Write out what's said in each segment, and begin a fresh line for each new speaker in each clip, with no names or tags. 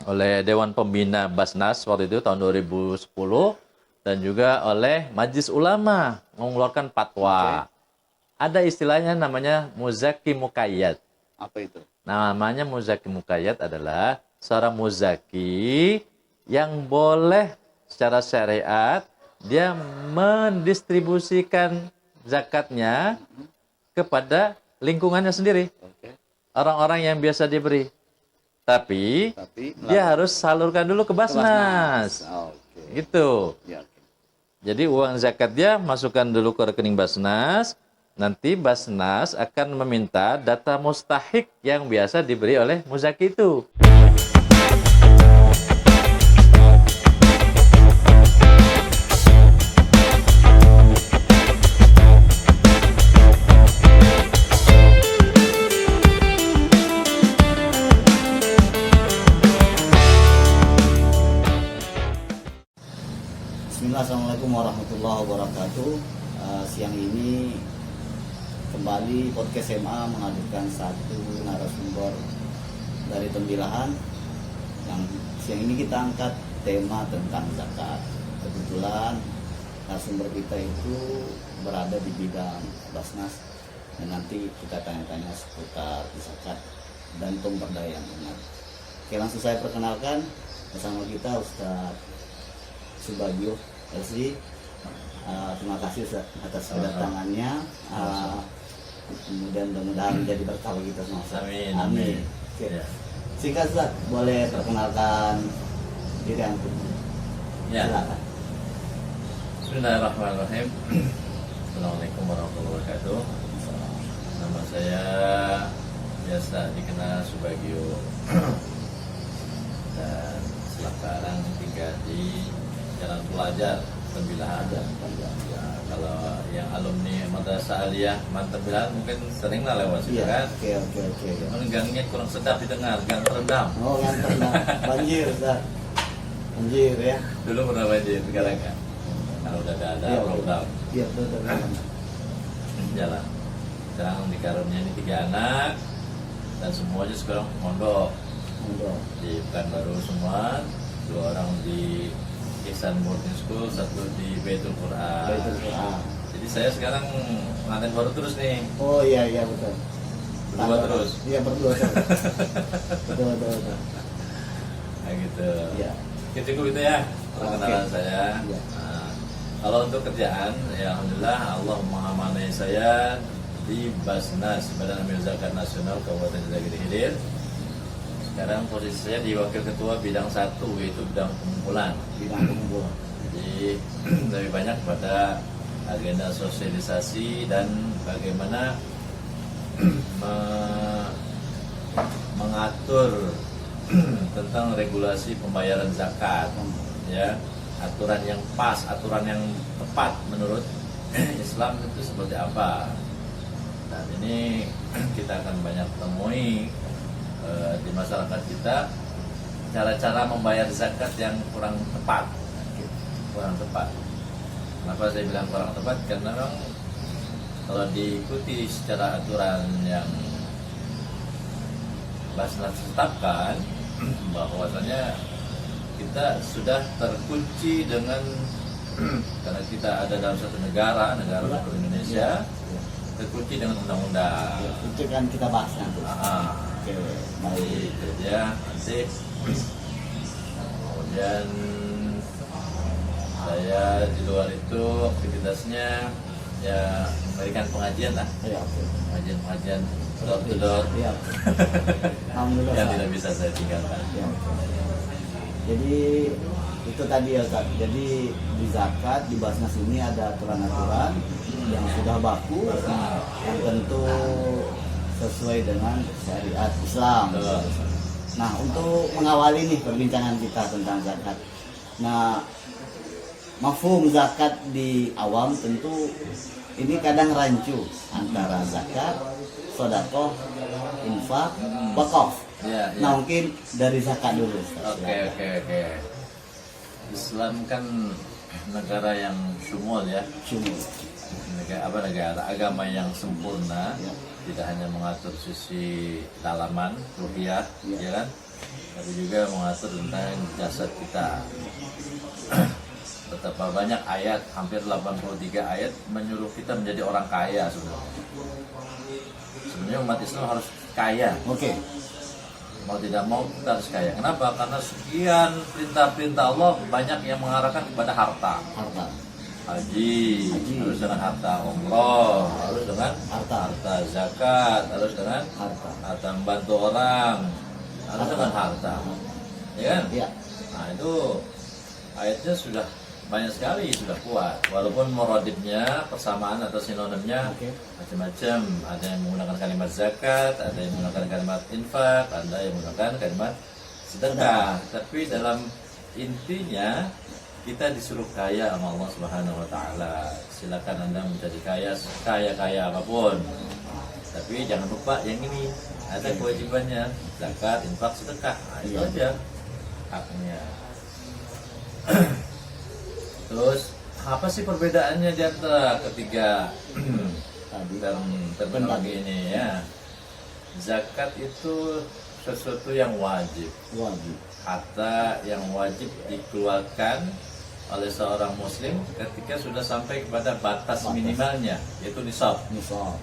oleh Dewan Pembina Basnas waktu itu tahun 2010 dan juga oleh Majelis Ulama mengeluarkan fatwa. Ada istilahnya namanya muzaki muqayyad.
Apa itu?
Namanya muzaki muqayyad adalah seorang muzaki yang boleh secara syariat dia mendistribusikan zakatnya kepada lingkungannya sendiri. Orang-orang yang biasa diberi. Tapi dia harus salurkan dulu ke Basnas. Gitu. Jadi uang zakat dia masukkan dulu ke rekening Basnas. Nanti Basnas akan meminta data mustahik yang biasa diberi oleh muzaki itu.
Bismillah, Assalamualaikum warahmatullahi wabarakatuh. Siang ini kembali podcast SMA menghadirkan satu narasumber dari Tembilahan. Yang siang ini kita angkat tema tentang zakat. Kebetulan narasumber kita itu berada di bidang Basnas, dan nanti kita tanya-tanya seputar zakat dan pemberdayaan umat. Oke, langsung saya perkenalkan bersama kita Ustaz Subagio LC. Terima kasih atas kedatangannya. Kemudian mudah-mudahan menjadi berkah bagi kita semua. Amin. Oke. Singkat Ustaz, boleh perkenalkan diri antum?
Ya.
Silakan.
Bismillahirrahmanirrahim. Assalamualaikum warahmatullahi wabarakatuh. Nama saya biasa dikenal Subagio dan sekarang tinggal di Jalan Pelajar Tembilahan. Ya, kalau yang alumni Madrasah Aliyah Tembilahan mungkin sering lah lewat situ kan.
Oke.
Cuman gangnya kurang sedap didengar, gang terendam.
Oh, gang terendam. Banjir, Ustaz. Banjir ya.
Dulu pernah banjir, sekarang kan. Kalau udah ada program.
Iya, betul.
Jalan. Sekarang dikaruniai ini 3 anak dan semuanya sekarang mondok. Di Pekanbaru semua, 2 orang di Ihsan Boarding School, 1 di Baitul Quran. Jadi saya sekarang pengantin baru terus nih.
Oh iya betul.
Berdua terus.
Iya berdua terus. betul.
Nah gitu.
Iya.
Cukup itu ya perkenalan saya.
Ya.
Nah, kalau untuk kerjaan, ya alhamdulillah Allah mengamanai saya di Basnas, Badan Amil Zakat Nasional Kabupaten Indragiri Hilir. Sekarang posisi saya di Wakil Ketua Bidang 1, yaitu bidang pengumpulan. Jadi lebih banyak pada agenda sosialisasi dan bagaimana mengatur tentang regulasi pembayaran zakat, ya, aturan yang pas, aturan yang tepat menurut Islam itu seperti apa. Dan ini kita akan banyak temui di masyarakat kita cara-cara membayar zakat yang kurang tepat. Kenapa saya bilang kurang tepat? Karena memang kalau diikuti secara aturan yang Basnas tetapkan, bahwasanya kita sudah terkunci dengan karena kita ada dalam satu negara hukum Indonesia, terkunci dengan undang-undang.
Itu kan kita bahas nanti.
Oke, baik ya. Nanti kemudian saya di luar itu aktivitasnya ya memberikan pengajian lah. Pengajian door to door.
Alhamdulillah.
Yang tidak bisa saya tinggalkan.
Jadi itu tadi ya Ustaz. Jadi di zakat di Basnas ini ada aturan-aturan yang sudah baku, yang tentu sesuai dengan syariat Islam. Nah, untuk mengawali nih perbincangan kita tentang zakat. Nah, mafhum zakat di awam tentu ini kadang rancu antara zakat, sedekah, infak, wakaf. Nah, mungkin dari zakat dulu.
Oke. Islam kan negara yang syumul ya. Negara agama yang sempurna. Tidak hanya mengatur sisi dalaman, ruhiyah, ya kan? tapi juga mengatur tentang jasad kita. Betapa banyak ayat, hampir 83 ayat menyuruh kita menjadi orang kaya sebenarnya. Sebenarnya umat Islam harus kaya.
Oke.
Mau tidak mau kita harus kaya. Kenapa? Karena sekian perintah-perintah Allah banyak yang mengarahkan kepada harta.
Harta.
Haji harus dengan harta, umroh harus dengan
Harta.
zakat harus dengan
Harta.
membantu orang harus dengan harta, ya kan?
Iya.
Nah itu ayatnya sudah banyak sekali, sudah kuat. Walaupun muradibnya, persamaan atau sinonimnya
Oke.
macam-macam. Ada yang menggunakan kalimat zakat, ada yang menggunakan kalimat infak, ada yang menggunakan kalimat sedekah. Tapi dalam intinya kita disuruh kaya sama Allah Subhanahu wa taala. Silakan Anda menjadi kaya apapun. Tapi jangan lupa yang ini, ada kewajibannya, zakat, infak, sedekah. Nah, itu aja haknya. Terus apa sih perbedaannya di antara ketiga terminologi ini ya? Zakat itu sesuatu yang wajib. Harta yang wajib dikeluarkan oleh seorang muslim ketika sudah sampai kepada batas minimalnya, yaitu nisab.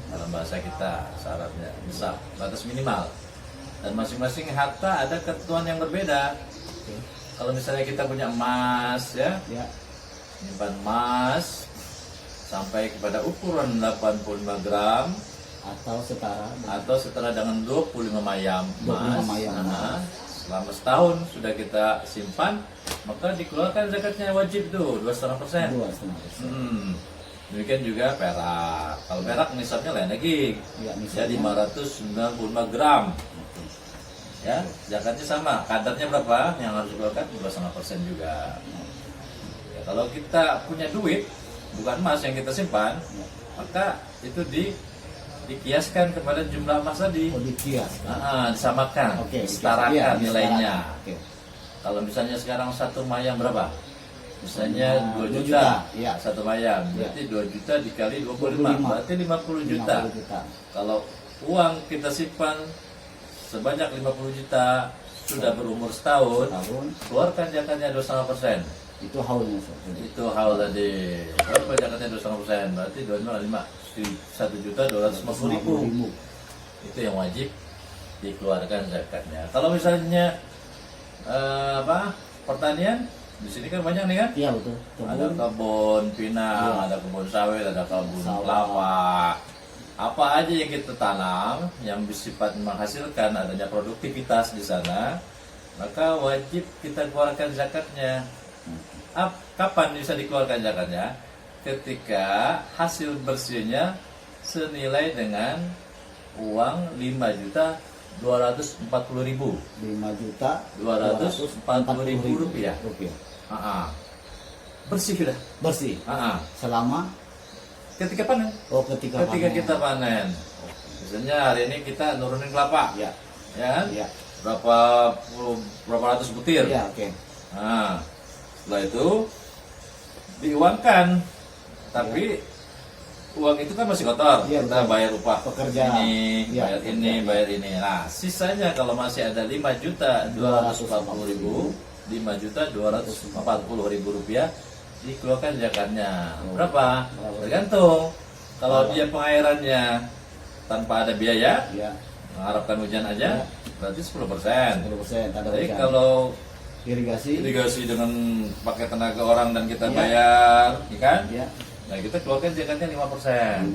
Dalam bahasa kita syaratnya nisab, batas minimal. Dan masing-masing harta ada ketentuan yang berbeda. Kalau misalnya kita punya emas ya, menyimpan emas sampai kepada ukuran 85 gram atau setara dengan 25 mayam emas. Selama setahun sudah kita simpan, maka dikeluarkan zakatnya wajib tuh 2,5%. Demikian juga perak. Kalau perak nisabnya lain lagi, ya 595 gram. Ya, zakatnya sama. Kadarnya berapa? Yang harus dikeluarkan 2,5% juga. Ya, kalau kita punya duit, bukan emas yang kita simpan, maka itu dikiaskan kepada jumlah emas tadi. Disamakan, setarakan nilainya. Kalau misalnya sekarang satu mayam berapa? Misalnya 2 juta, satu mayam, berarti 2 juta dikali 25, berarti 50 juta. Kalau uang kita simpan sebanyak 50 juta, sudah berumur setahun, keluarkan zakatnya 2,5%.
Itu haulnya.
Itu haul tadi. Berapa zakatnya 2,5%? Berarti 1.250.000. Itu yang wajib dikeluarkan zakatnya. Kalau misalnya pertanian, di sini kan banyak nih kan?
Iya betul.
Ada kebun pinang, ada kebun sawit, ada kebun kelapa. Apa aja yang kita tanam yang bersifat menghasilkan adanya produktivitas di sana, maka wajib kita keluarkan zakatnya. Kapan bisa dikeluarkan zakatnya? Ketika hasil bersihnya senilai dengan uang 5.240.000. 5.240.000 rupiah. Bersih sudah.
Bersih. Selama
ketika panen. Ketika kita panen. Misalnya hari ini kita nurunin kelapa. Ya kan? Berapa ratus butir. Nah, setelah itu diuangkan, tapi uang itu kan masih kotor. Kita bayar upah pekerja ini, bayar ini. Nah, sisanya kalau masih ada 5.240.000, 5.240.000 rupiah dikeluarkan zakatnya. Berapa? Tergantung. Kalau dia pengairannya tanpa ada biaya, mengharapkan hujan aja, berarti 10%. Tapi kalau irigasi dengan pakai tenaga orang dan kita bayar, kan? Nah, kita keluarkan zakatnya 5%.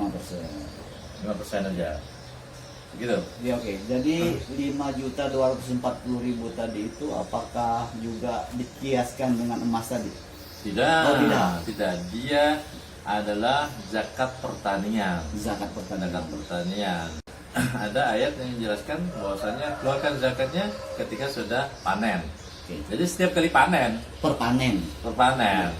5% aja. Gitu.
Ya, oke. Jadi 5.240.000 tadi itu apakah juga dikiaskan dengan emas tadi?
Tidak. Tidak. Dia adalah zakat pertanian.
Zakat pertanian.
Ada ayat yang menjelaskan bahwasanya keluarkan zakatnya ketika sudah panen. Jadi setiap kali panen. Perpanen.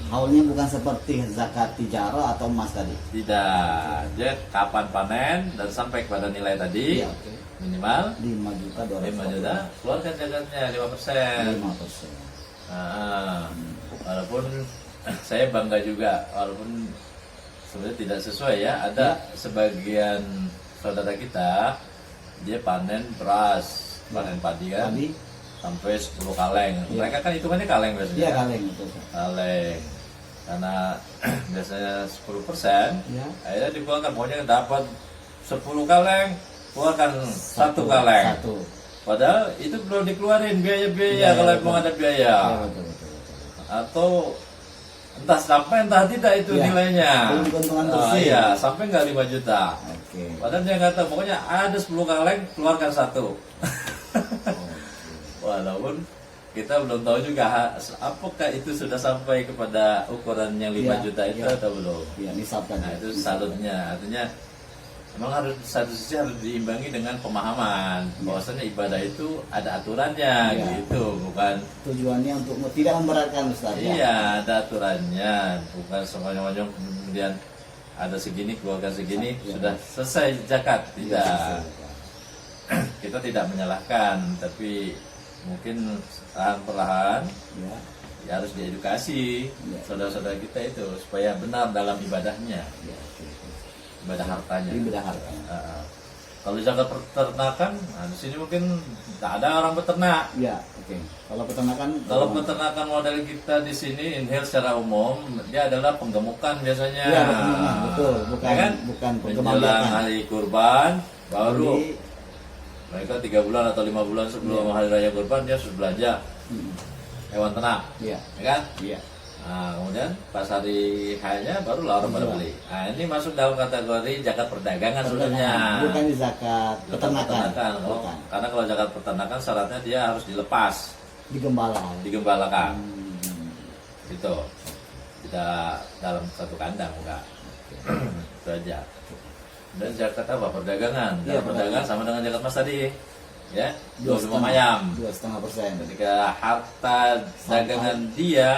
Haulnya bukan seperti zakat tijarah atau emas tadi.
Tidak. Dia kapan panen dan sampai kepada nilai tadi minimal
5
juta, keluarkan zakatnya 5%. Walaupun saya bangga juga, walaupun sebenarnya tidak sesuai ya. Ada sebagian saudara kita dia panen beras, panen padi kan. sampai 10 kaleng.
Iya.
Mereka kan hitungannya kaleng biasanya.
Iya,
kan?
kaleng itu.
Kaleng. Karena biasanya 10%,
Iya.
akhirnya dikeluarkan pokoknya dapat 10 kaleng, keluarkan 1 kaleng.
Satu.
Padahal itu belum dikeluarin biaya-biaya
Iya,
kalau
betul.
memang ada biaya.
Iya, betul.
Atau entah sampai entah tidak itu
Iya.
nilainya.
Belum keuntungan bersih.
Iya, sampai nggak 5 juta.
Oke.
Padahal dia kata pokoknya ada 10 kaleng, keluarkan 1. Walaupun kita belum tahu juga apakah itu sudah sampai kepada ukuran yang 5
Iya,
juta itu
iya.
atau belum.
Iya, nisab tadi.
Nah itu salutnya, artinya memang harus satu sisi harus diimbangi dengan pemahaman bahwasanya ibadah itu ada aturannya
Iya.
gitu, bukan
Tujuannya untuk tidak memberatkan Ustaz. Ya?
iya ada aturannya, bukan semonyong-monyong kemudian ada segini keluarkan segini
Iya.
sudah selesai zakat,
Iya,
tidak.
selesai.
Kita tidak menyalahkan, tapi mungkin perlahan
Ya.
ya harus diedukasi
Iya.
saudara-saudara kita itu supaya benar dalam ibadahnya,
Ya, oke.
ibadah hartanya.
Ini beda harga.
Kalau zakat peternakan, nah di sini mungkin tidak ada orang beternak.
Ya, oke. Kalau peternakan,
Kalau peternakan model kita di sini inhale secara umum, dia adalah penggemukan biasanya.
ya betul, bukan
Ya kan?
bukan
Menjelang
pengembangan.
hari kurban, baru
Jadi,
mereka 3 bulan atau 5 bulan sebelum hari raya kurban dia sudah belanja hewan ternak,
ya,
ya kan?
iya.
Nah, kemudian pas hari hanya barulah orang pada
Iya.
beli. Nah, ini masuk dalam kategori zakat perdagangan sebenarnya.
Bukan di zakat
Zakat
peternakan.
Kalau-
Bukan.
karena kalau zakat peternakan syaratnya dia harus dilepas,
Digembala.
digembalakan,
Hmm.
gitu. Tidak dalam satu kandang, enggak. Itu aja. Dan zakat apa? Perdagangan.
Iya,
Zakat perdagangan sama dengan zakat mas tadi, ya. 25
2,5%.
ayam.
2,5%.
Ketika harta dagangan dia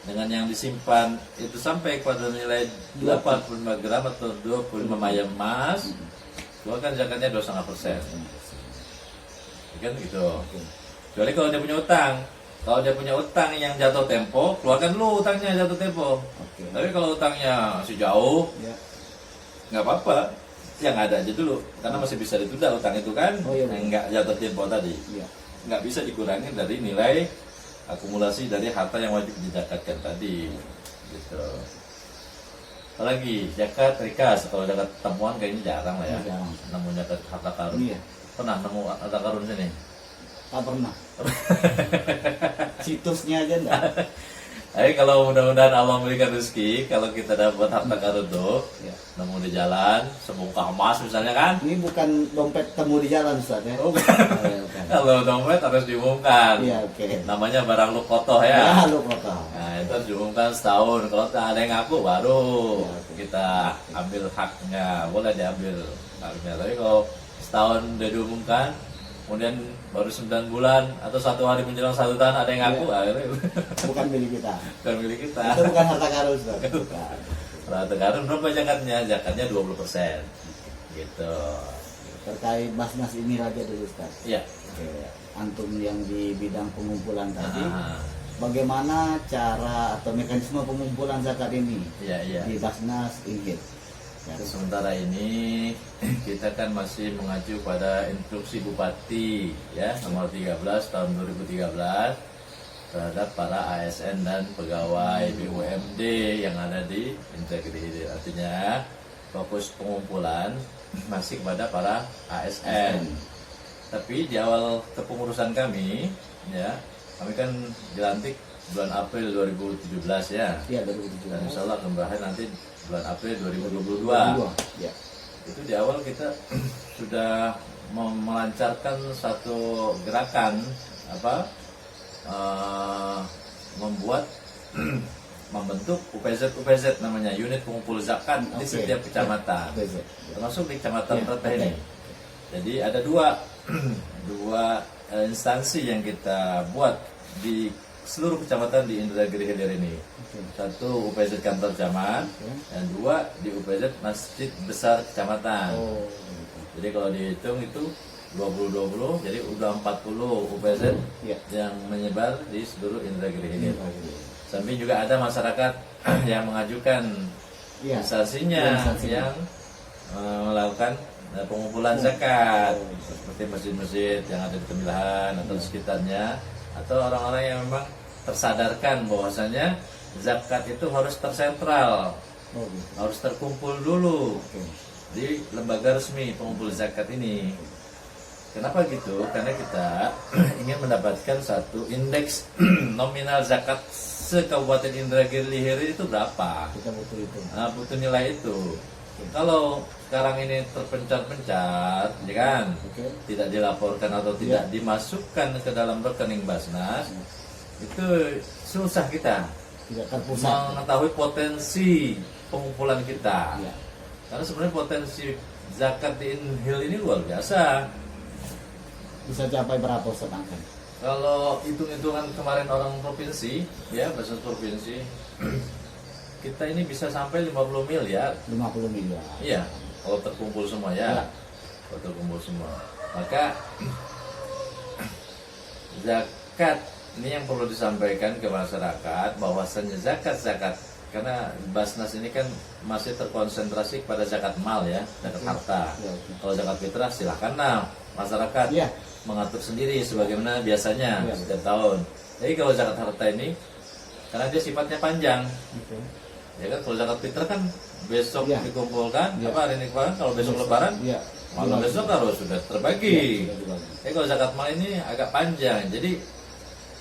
dengan yang disimpan itu sampai pada nilai 85 gram atau 25 ayam emas, keluarkan zakatnya 2,5%. Kan gitu. Kecuali kalau dia punya utang. Kalau dia punya utang yang jatuh tempo, keluarkan dulu utangnya jatuh tempo.
Oke.
Tapi kalau utangnya masih jauh,
Ya.
nggak apa-apa. Yang ada aja dulu, karena masih bisa ditunda utang itu kan,
Oh, iya,
yang nggak jatuh tempo tadi.
Iya.
Nggak bisa dikurangi dari nilai akumulasi dari harta yang wajib dizakatkan tadi, gitu. Apalagi zakat rikas, kalau zakat temuan kayaknya jarang lah ya.
Jarang.
Nemu zakat harta karun.
Iya.
Pernah nemu harta karun sini?
Tak pernah. Situsnya aja enggak.
Tapi kalau mudah-mudahan Allah memberikan rezeki, kalau kita dapat harta karun tuh,
Ya.
nemu di jalan, sebongkah emas misalnya kan?
Ini bukan dompet temu di jalan Ustaz ya.
Oh, bukan.
Oh, iya, bukan.
Kalau dompet harus diumumkan.
Iya, oke.
Namanya barang lu kotoh ya.
Ya, lu kota.
Nah itu harus diumumkan setahun. Kalau tak ada yang ngaku baru
Ya, oke.
kita ambil haknya, boleh diambil haknya. Tapi kalau setahun udah diumumkan, kemudian baru 9 bulan atau 1 hari menjelang 1 tahun ada yang ngaku, akhirnya
Bukan milik kita.
bukan milik kita.
Itu bukan harta karun Ustaz. Bukan.
Kalau harta karun berapa zakatnya? Zakatnya 20%. Gitu.
Terkait Basnas ini aja dulu Ustaz.
Iya.
Oke. Antum yang di bidang pengumpulan tadi,
Ah,
bagaimana cara atau mekanisme pengumpulan zakat ini
Iya, iya.
di Basnas Inhit? Ya.
Sementara ini kita kan masih mengacu pada instruksi Bupati ya nomor 13 tahun 2013 terhadap para ASN dan pegawai BUMD yang ada di Integrity. Artinya fokus pengumpulan masih kepada para ASN. Tapi di awal kepengurusan kami ya, kami kan dilantik bulan April 2017 ya.
Iya,
Dan
2017.
insya Allah akan berakhir nanti bulan April 2022.
Ya.
Itu di awal kita sudah melancarkan satu gerakan membuat membentuk UPZ namanya, unit pengumpul zakat di
Oke.
setiap kecamatan,
BZ.
termasuk di kecamatan
Ya,
Teteh ini.
oke.
Jadi ada dua instansi yang kita buat di seluruh kecamatan di Indragiri Hilir ini.
Oke.
Satu UPZ kantor camat,
Oke.
dan 2 di UPZ Masjid Besar Kecamatan.
Oh,
Jadi kalau dihitung itu 20-20, jadi udah 40 UPZ
ya.
yang menyebar di seluruh Indragiri Hilir.
Iya.
Samping juga ada masyarakat yang mengajukan
Iya.
instansinya
Instansinya.
yang melakukan pengumpulan zakat seperti masjid-masjid yang ada di Tembilahan atau di sekitarnya, atau orang-orang yang memang tersadarkan bahwasanya zakat itu harus tersentral, harus terkumpul dulu di lembaga resmi pengumpul zakat ini. Kenapa gitu? Karena kita ingin mendapatkan satu indeks nominal zakat se-Kabupaten Indragiri Hilir itu berapa?
Kita butuh itu.
Nah, butuh nilai itu. Kalau sekarang ini terpencar-pencar, ya kan, tidak dilaporkan atau tidak dimasukkan ke dalam rekening Basnas, itu susah kita
Tidak terpusat.
mengetahui potensi pengumpulan kita.
Ya.
Karena sebenarnya potensi zakat di Inhil ini luar biasa.
Bisa capai berapa Ustaz angka?
Kalau hitung-hitungan kemarin orang provinsi, ya Basnas provinsi, kita ini bisa sampai 50 miliar.
50 miliar.
Iya, kalau terkumpul semua ya.
Ya.
Kalau terkumpul semua. Maka zakat ini yang perlu disampaikan ke masyarakat, bahwasannya zakat karena Basnas ini kan masih terkonsentrasi pada zakat mal ya, zakat harta.
Ya.
Kalau zakat fitrah silahkan masyarakat
Ya.
mengatur sendiri sebagaimana biasanya
Ya.
setiap tahun. Jadi kalau zakat harta ini karena dia sifatnya panjang, ya kan, kalau zakat fitrah kan besok
Ya.
dikumpulkan,
Ya.
hari ini kemarin, kalau besok lebaran,
Ya.
malam besok harus sudah terbagi.
Ya, sudah dibagi.
Tapi kalau zakat mal ini agak panjang, jadi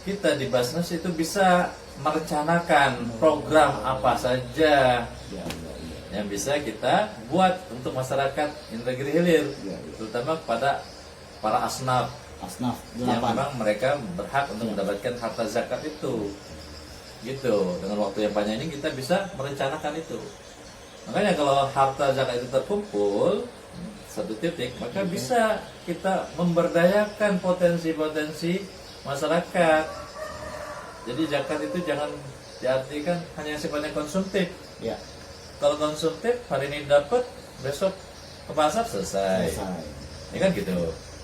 kita di Basnas itu bisa merencanakan program apa saja
Ya, ya, ya.
yang bisa kita buat untuk masyarakat Indragiri Hilir,
Ya, ya.
terutama kepada para asnaf
Asnaf
yang
8.
memang mereka berhak untuk mendapatkan harta zakat itu. Gitu, dengan waktu yang panjang ini kita bisa merencanakan itu. Makanya kalau harta zakat itu terkumpul satu titik, maka bisa kita memberdayakan potensi-potensi masyarakat. Jadi zakat itu jangan diartikan hanya sifatnya konsumtif.
Ya.
Kalau konsumtif hari ini dapat, besok ke pasar selesai.
Selesai.
Ya kan gitu.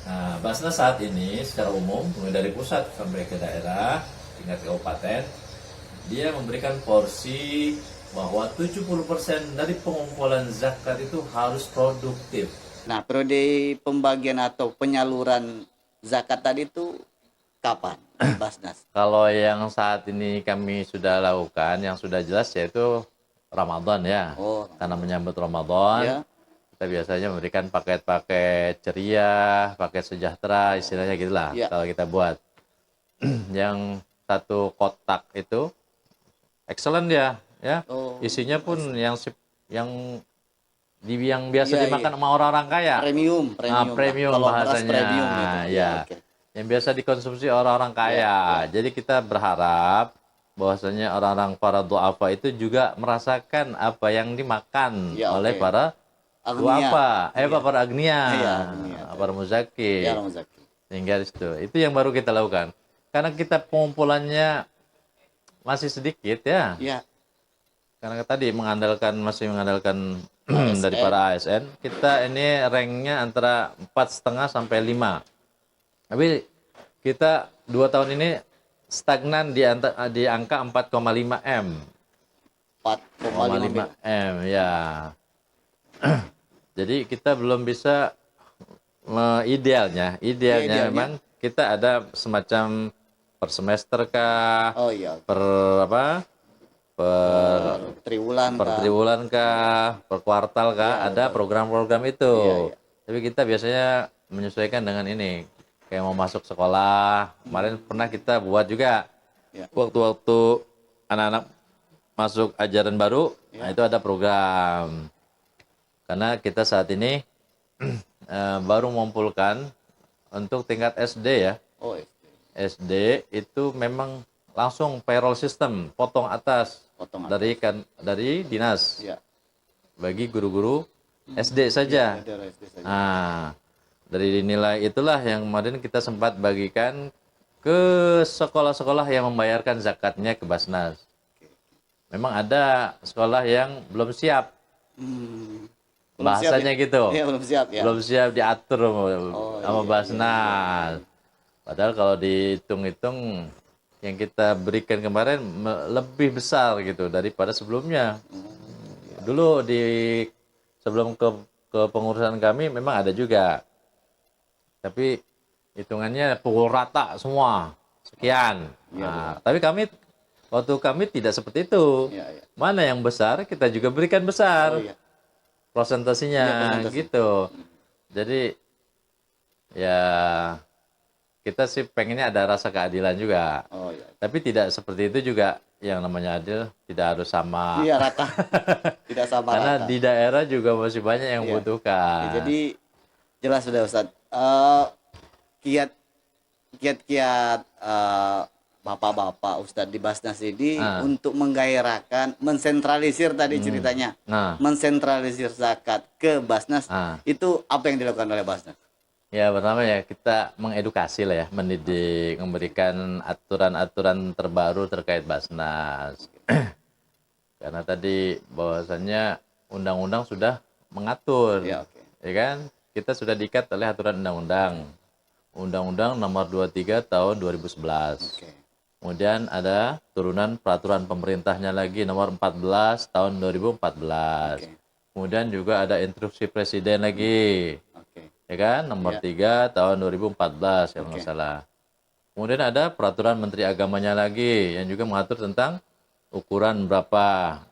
Nah, Basnas saat ini secara umum, mulai dari pusat sampai ke daerah, tingkat kabupaten, dia memberikan porsi bahwa 70% dari pengumpulan zakat itu harus produktif.
Nah, periode pembagian atau penyaluran zakat tadi itu kapan di Basnas?
Kalau yang saat ini kami sudah lakukan, yang sudah jelas yaitu Ramadan ya.
Oh,
Karena menyambut Ramadan,
ya.
kita biasanya memberikan paket-paket ceria, paket sejahtera, istilahnya gitulah.
Ya.
Kalau kita buat yang satu kotak itu excellent ya, ya.
Oh,
Isinya pun yang biasa
Iya,
dimakan sama orang-orang kaya.
premium,
Premium
Kalau beras
bahasanya.
premium gitu.
Ya.
Oke.
Yang biasa dikonsumsi orang-orang kaya. Jadi kita berharap bahwasanya orang-orang para duafa itu juga merasakan apa yang dimakan
Ya,
oleh
oke.
para
Agnia.
duafa, para agnia,
Iya, agnia.
para muzaki.
Ya, Ramazaki.
Sehingga itu yang baru kita lakukan. Karena kita pengumpulannya masih sedikit ya.
Ya.
Karena tadi masih mengandalkan
ASN.
dari para ASN. Kita ini ranknya antara 4,5 sampai 5. Tapi kita 2 tahun ini stagnan di angka 4,5 M.
4,5
M ya. Jadi kita belum bisa idealnya
Idealnya.
memang kita ada semacam per semester kah,
Oh iya.
per apa? Per
Triwulan
per
kah?
triwulan kah, per kuartal kah, ada program-program itu.
Iya, iya.
Tapi kita biasanya menyesuaikan dengan ini. Kayak mau masuk sekolah, kemarin pernah kita buat juga.
Iya.
Waktu-waktu anak-anak masuk ajaran baru, nah itu ada program. Karena kita saat ini baru mengumpulkan untuk tingkat SD ya.
Oh, iya.
SD itu memang langsung payroll system, potong atas
Potong
dari dinas
Ya.
bagi guru-guru SD saja.
Daerah SD saja.
Nah, dari nilai itulah yang kemarin kita sempat bagikan ke sekolah-sekolah yang membayarkan zakatnya ke Basnas. Memang ada sekolah yang belum siap,
Belum
bahasanya
siap, ya?
gitu.
Iya, belum siap ya.
Belum siap diatur sama
iya,
Basnas. Padahal kalau dihitung-hitung yang kita berikan kemarin lebih besar gitu daripada sebelumnya. Dulu sebelum ke kepengurusan kami memang ada juga. Tapi hitungannya pukul rata semua. Sekian. Nah, tapi waktu kami tidak seperti itu.
Iya, iya.
Mana yang besar, kita juga berikan besar.
Oh, iya.
Prosentasinya
Iya, presentasi.
gitu. Jadi ya kita sih pengennya ada rasa keadilan juga.
Oh, iya.
Tapi tidak seperti itu juga, yang namanya adil tidak harus sama.
Iya, rata. Tidak sama
Karena
rata.
di daerah juga masih banyak yang
Iya.
membutuhkan.
Ya, jadi jelas sudah Ustaz. Kiat-kiat bapak-bapak Ustadz di Basnas ini untuk menggairahkan, mensentralisir tadi ceritanya, mensentralisir zakat ke Basnas, itu apa yang dilakukan oleh Basnas?
Ya, pertama ya kita mengedukasi lah ya, mendidik, memberikan aturan-aturan terbaru terkait Basnas. Karena tadi bahwasannya undang-undang sudah mengatur,
Ya,
ya kan? Kita sudah diikat oleh aturan undang-undang. Undang-Undang Nomor 23 Tahun 2011. Kemudian ada turunan peraturan pemerintahnya lagi Nomor 14 Tahun 2014. Kemudian juga ada instruksi presiden lagi. Ya kan? Nomor 3 Tahun 2014 kalau nggak salah. Kemudian ada peraturan Menteri Agamanya lagi yang juga mengatur tentang ukuran berapa.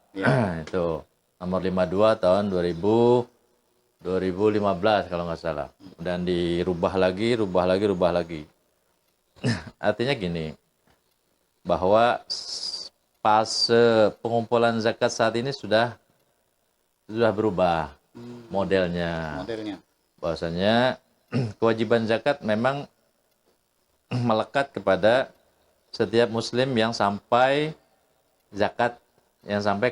Itu Nomor 52 Tahun 2015 kalau nggak salah. Dan dirubah lagi. Artinya gini, bahwa fase pengumpulan zakat saat ini sudah berubah modelnya. Bahwasanya kewajiban zakat memang melekat kepada setiap muslim yang sampai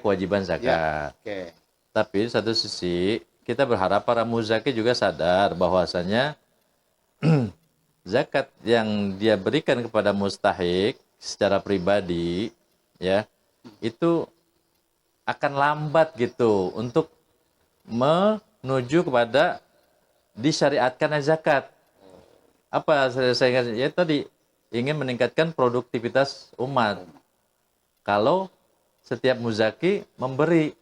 kewajiban zakat. Tapi di satu sisi kita berharap para muzaki juga sadar bahwasanya zakat yang dia berikan kepada mustahik secara pribadi ya itu akan lambat gitu untuk menuju kepada disyariatkan zakat. Apa saya ya tadi ingin meningkatkan produktivitas umat. Kalau setiap muzaki memberi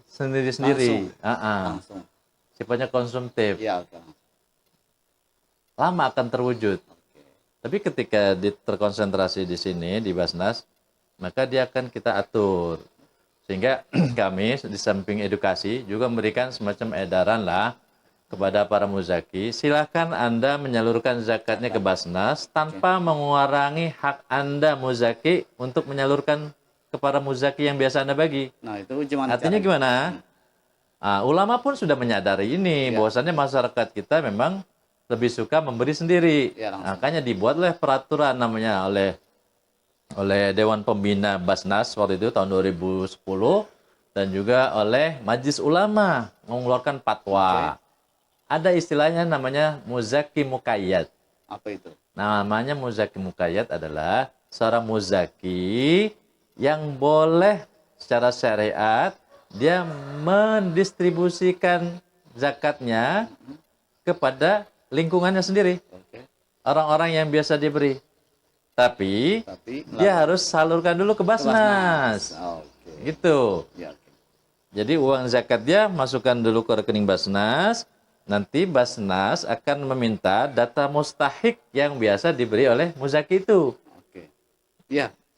sendiri-sendiri,
langsung.
Sifatnya konsumtif, lama akan terwujud. Tapi ketika terkonsentrasi di sini di Basnas, maka dia akan kita atur. Sehingga kami di samping edukasi juga memberikan semacam edaran lah kepada para muzaki, silakan Anda menyalurkan zakatnya ke Basnas tanpa mengurangi hak Anda muzaki untuk menyalurkan kepada muzaki yang biasa Anda bagi.
Nah, itu gimana?
Artinya gimana? Ulama pun sudah menyadari ini, bahwasannya masyarakat kita memang lebih suka memberi sendiri. Makanya dibuatlah peraturan namanya oleh Dewan Pembina Basnas waktu itu tahun 2010 dan juga oleh Majelis Ulama mengeluarkan fatwa. Ada istilahnya namanya muzaki muqayyad.
Apa itu?
Namanya muzaki muqayyad adalah seorang muzaki yang boleh secara syariat dia mendistribusikan zakatnya kepada lingkungannya sendiri. Orang-orang yang biasa diberi. Tapi dia harus salurkan dulu ke Basnas. Gitu. Jadi uang zakat dia masukkan dulu ke rekening Basnas. Nanti Basnas akan meminta data mustahik yang biasa diberi oleh muzaki itu.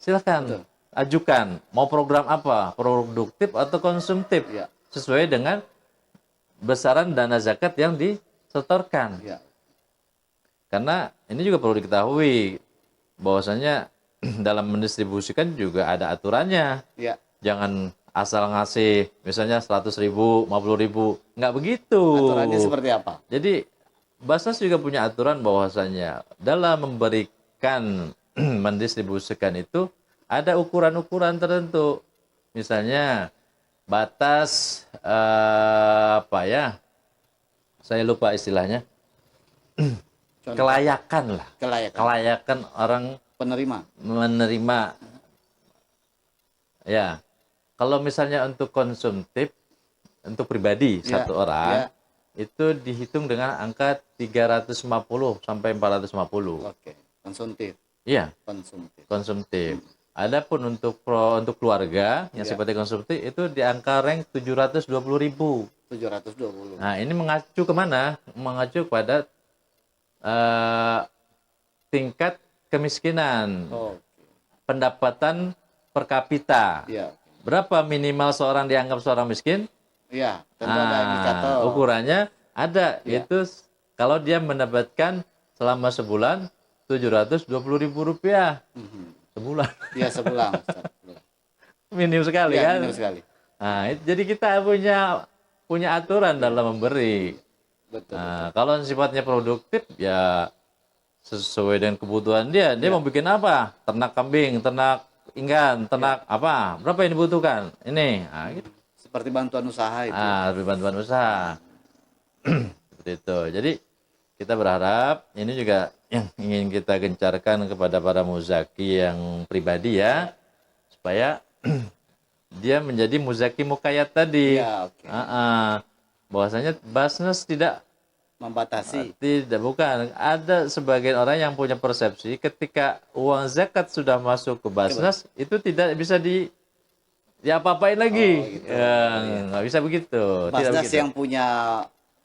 Silakan ajukan. Mau program apa? Produktif atau konsumtif? Sesuai dengan besaran dana zakat yang disetorkan. Karena ini juga perlu diketahui bahwasanya dalam mendistribusikan juga ada aturannya. Jangan asal ngasih misalnya 100.000, 50.000, nggak begitu.
Aturannya seperti apa?
Jadi Basnas juga punya aturan bahwasanya dalam memberikan mendistribusikan itu ada ukuran-ukuran tertentu. Misalnya batas apa ya? Saya lupa istilahnya. Kelayakan lah. Kelayakan orang menerima. Ya. Kalau misalnya untuk konsumtif, untuk pribadi satu orang, itu dihitung dengan angka 350 sampai 450.
Konsumtif.
Iya.
Konsumtif.
Konsumtif. Adapun untuk keluarga yang seperti konsumsi itu di angka rank 720.000.
720.
Nah, ini mengacu kemana? Mengacu pada eh, tingkat kemiskinan,
Oh,
pendapatan per kapita.
iya.
Berapa minimal seorang dianggap seorang miskin?
Iya, tentu ada indikator.
Ukurannya ada,
Iya.
yaitu kalau dia mendapatkan selama sebulan 720.000 rupiah sebulan.
Iya, sebulan. Ustaz.
Minim sekali
Iya,
kan?
minim sekali.
Nah, jadi kita punya aturan dalam memberi.
Betul.
Nah, kalau sifatnya produktif ya sesuai dengan kebutuhan dia. Dia mau bikin apa? Ternak kambing, ternak ikan, ternak apa? Berapa yang dibutuhkan? Ini. Nah, gitu.
Seperti bantuan usaha itu.
Lebih bantuan usaha. Seperti itu. Jadi kita berharap ini juga yang ingin kita gencarkan kepada para muzaki yang pribadi ya, supaya dia menjadi muzaki mukayat tadi.
Iya, oke.
Bahwasanya Basnas tidak
Membatasi.
bukan. Ada sebagian orang yang punya persepsi ketika uang zakat sudah masuk ke Basnas itu tidak bisa diapa-apain lagi.
gitu.
Nggak bisa begitu. Tidak
Basnas
begitu.
yang punya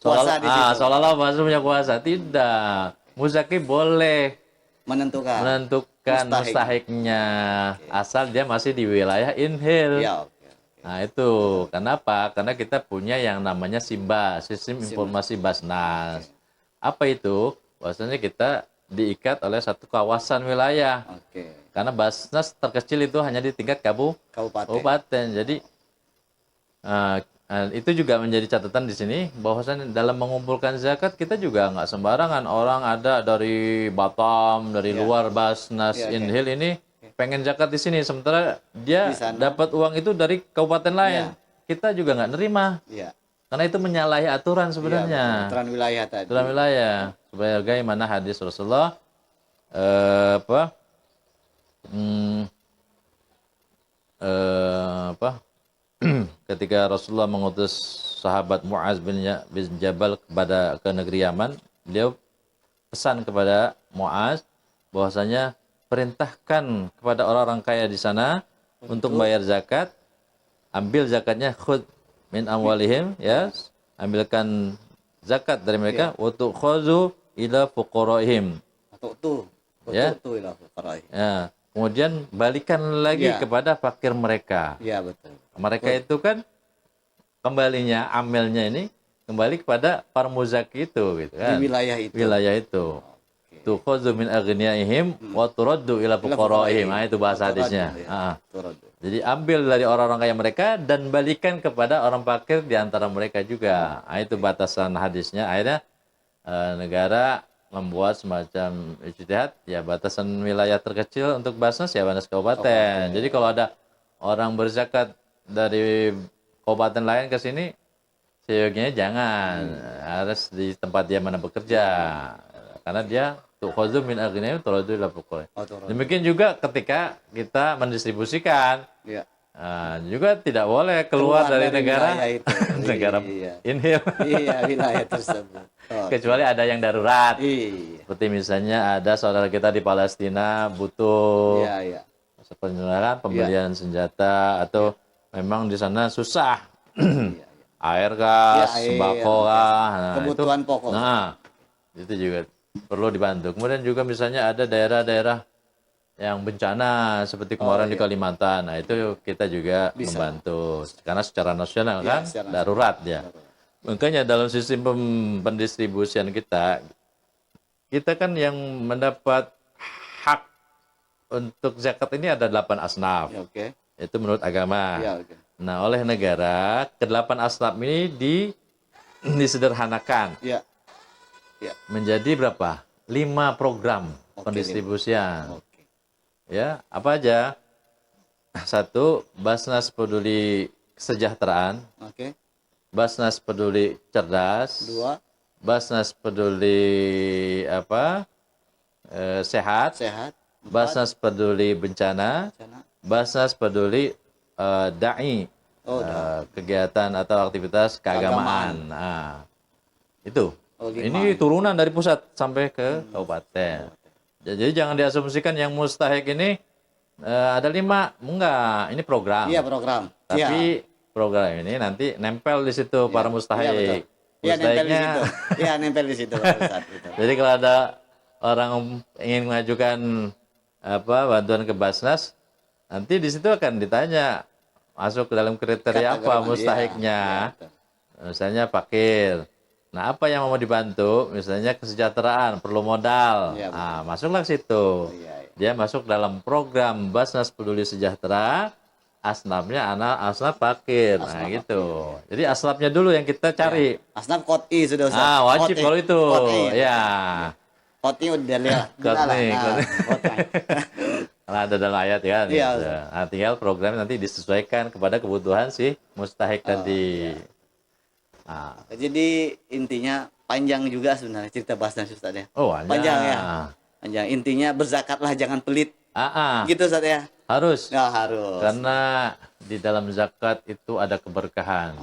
kuasa di situ.
Seolah-olah Basnas punya kuasa. Tidak. Muzaki boleh
Menentukan.
mustahiknya asal dia masih di wilayah inhil.
Iya, oke.
Nah itu kenapa? Karena kita punya yang namanya SIMBA, Sistem Informasi Basnas. Apa itu? Bahwasanya kita diikat oleh satu kawasan wilayah.
Oke.
Karena Basnas terkecil itu hanya di tingkat kabupaten. Jadi itu juga menjadi catatan di sini bahwasanya dalam mengumpulkan zakat kita juga nggak sembarangan. Orang ada dari Batam, dari luar Basnas, Inhil ini pengen zakat di sini, sementara dia dapat uang itu dari kabupaten lain. Kita juga nggak nerima.
Iya.
Karena itu menyalahi aturan sebenarnya.
Aturan wilayah tadi.
Aturan wilayah. Sebagaimana hadis Rasulullah ketika Rasulullah mengutus sahabat Muaz bin Jabal ke negeri Yaman, beliau pesan kepada Muaz bahwasanya perintahkan kepada orang-orang kaya di sana untuk membayar zakat, ambil zakatnya khud min amwalihim, ya, ambilkan zakat dari mereka, wa tu'khazu ila fuqaraihim. Ya. Ya. Kemudian balikan lagi kepada fakir mereka.
Iya, betul.
Mereka itu kan kembalinya, amelnya ini kembali kepada para muzaki itu, gitu kan.
Di wilayah itu.
Wilayah itu. Tukhadzu min aghniyaihim wa turaddu ila fuqaraihim. Nah, itu bahasa hadisnya. Jadi ambil dari orang-orang kaya mereka dan balikan kepada orang fakir di antara mereka juga. Nah, itu batasan hadisnya. Akhirnya negara membuat semacam ijtihad, ya batasan wilayah terkecil untuk Basnas ya Basnas kabupaten. Jadi kalau ada orang berzakat dari kabupaten lain ke sini, seyogianya jangan, harus di tempat dia mana bekerja, karena dia tukhadzu min aghniyahim turaddu ila fuqara. Demikian juga ketika kita mendistribusikan, juga tidak boleh keluar dari negara negara inhil.
Iya, wilayah tersebut.
Kecuali ada yang darurat. Seperti misalnya ada saudara kita di Palestina butuh penyelenggaraan pembelian senjata, atau memang di sana susah air gas, sembako kah,
kebutuhan pokok.
Nah, itu juga perlu dibantu. Kemudian juga misalnya ada daerah-daerah yang bencana seperti kemarin di Kalimantan. Nah, itu kita juga membantu karena secara nasional kan darurat ya. Makanya dalam sistem pendistribusian kita kan yang mendapat hak untuk zakat ini ada 8 asnaf. Itu menurut agama. Nah, oleh negara, ke-8 asnaf ini disederhanakan. Menjadi berapa? 5 program pendistribusian. Ya, apa aja? 1, Basnas Peduli Kesejahteraan. Basnas Peduli Cerdas.
2,
Basnas Peduli Sehat.
4,
Basnas Peduli Bencana. Basnas Peduli Da'i. Kegiatan atau aktivitas keagamaan. Nah, itu. Ini turunan dari pusat sampai ke kabupaten. Jadi jangan diasumsikan yang mustahik ini Ada 5, enggak, ini program.
Iya, program.
Tapi program ini nanti nempel di situ para mustahik.
Iya, nempel di
Mustahiknya,
situ. Iya, nempel di situ Pak Ustadz, gitu.
jadi kalau ada orang ingin mengajukan bantuan ke Basnas, nanti di situ akan ditanya masuk ke dalam kriteria
Kategori
apa
mana?
mustahiknya.
Iya, betul.
Misalnya fakir. Nah, apa yang mau dibantu? Misalnya kesejahteraan, perlu modal.
Iya, betul.
Nah, masuklah ke situ.
Iya, iya.
Dia masuk dalam program Basnas Peduli Sejahtera. Asnafnya asnaf fakir. Nah,
Asnaf
gitu.
fakir.
Jadi asnafnya dulu yang kita cari.
Asnaf koti sudah Ustaz.
Ah, wajib
Koti.
kalau itu.
Koti.
Ya.
Koti udah lihat.
Koti.
Koti.
Nah, ada dalam ayat kan.
Iya,
Gitu. Nah, tinggal program nanti disesuaikan kepada kebutuhan si mustahik tadi.
Iya.
Nah,
Jadi intinya panjang juga sebenarnya cerita Basnas Ustaz ya.
oh, hanya.
Panjang ya. Panjang. Intinya berzakatlah jangan pelit. Gitu Ustaz ya.
Harus.
Ya harus.
Karena di dalam zakat itu ada keberkahan.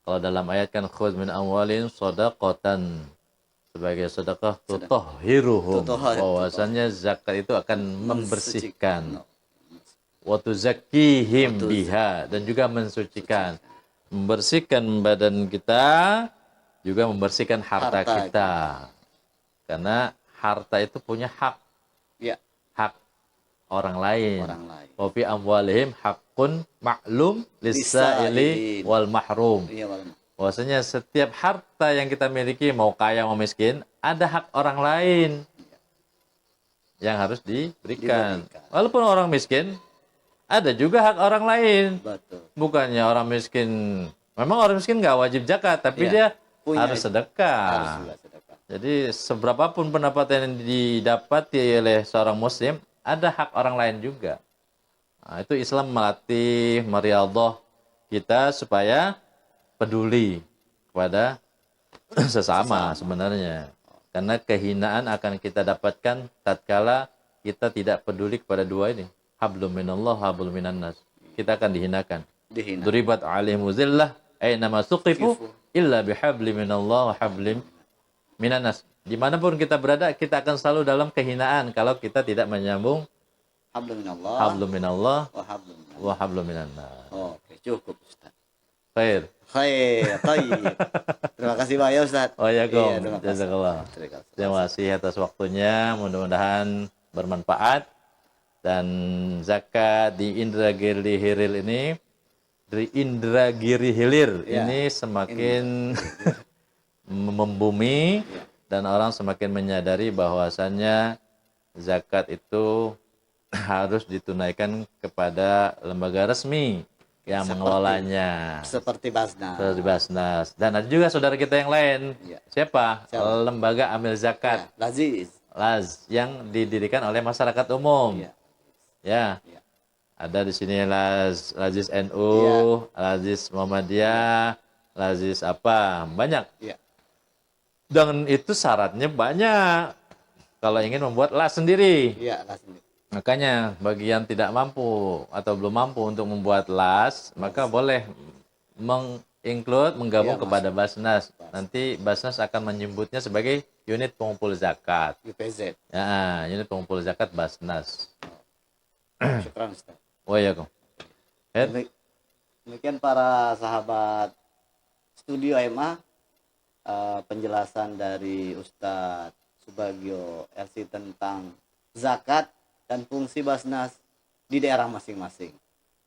Kalau dalam ayat kan khudz min amwalin shadaqatan, sebagai sedekah tutahhiruhum. Bahwasannya zakat itu akan membersihkan. Wa tuzakkihim biha, dan juga mensucikan. Membersihkan badan kita, juga membersihkan harta kita. Karena harta itu punya hak.
Ya.
Hak orang lain.
Orang lain.
Wa fi amwalihim haqqun ma'lum lis-sa'ili wal mahrum.
Iya, Pak.
Bahwasanya setiap harta yang kita miliki, mau kaya mau miskin, ada hak orang lain yang harus diberikan. Walaupun orang miskin, ada juga hak orang lain.
Betul.
Bukannya orang miskin, memang orang miskin nggak wajib zakat, tapi dia harus sedekah.
Harus juga sedekah.
Jadi seberapapun pendapatan yang didapati oleh seorang muslim, ada hak orang lain juga. Nah, itu Islam melatih, meriadah kita supaya peduli kepada sesama sebenarnya. Karena kehinaan akan kita dapatkan tatkala kita tidak peduli kepada dua ini. Hablum minallah, hablum minannas. Kita akan dihinakan. Duribat alaihimu zillah, aynama suqifu illa bihabli minallah wa hablim minannas. Dimanapun kita berada, kita akan selalu dalam kehinaan kalau kita tidak menyambung hablum minallah wa hablum minannas.
Oke, cukup Ustaz.
Khair.
Tayyib. Terima kasih Pak ya Ustaz.
Oh ya, Gom.
Terima kasih.
Jazakallah. Terima kasih atas waktunya. Mudah-mudahan bermanfaat. Dan zakat di Indragiri Hilir ini, ini semakin membumi, dan orang semakin menyadari bahwasannya zakat itu harus ditunaikan kepada lembaga resmi yang mengelolanya.
Seperti Basnas.
Seperti Basnas. Dan ada juga saudara kita yang lain. Siapa? Lembaga Amil Zakat. Laz, yang didirikan oleh masyarakat umum. Ya. Ada di sini Lazis NU, Lazis Muhammadiyah, Lazis apa, banyak. Dan itu syaratnya banyak. Kalau ingin membuat las sendiri. Makanya bagi yang tidak mampu atau belum mampu untuk membuat las, maka boleh menggabung kepada Basnas. Nanti Basnas akan menyebutnya sebagai unit pengumpul zakat.
UPZ.
Ya, unit pengumpul zakat Basnas.
Syukran Ustaz.
Waalaikumsalam.
Demikian para sahabat Studio MA, penjelasan dari Ustadz Subagio LC tentang zakat dan fungsi Basnas di daerah masing-masing.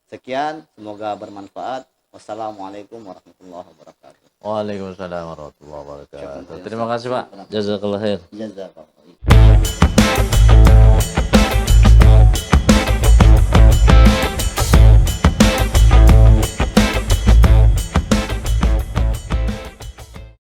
Sekian, semoga bermanfaat. Wassalamualaikum warahmatullahi wabarakatuh.
Waalaikumsalam warahmatullahi wabarakatuh. Terima kasih Pak. Jazakallah khair.
Jazakallah.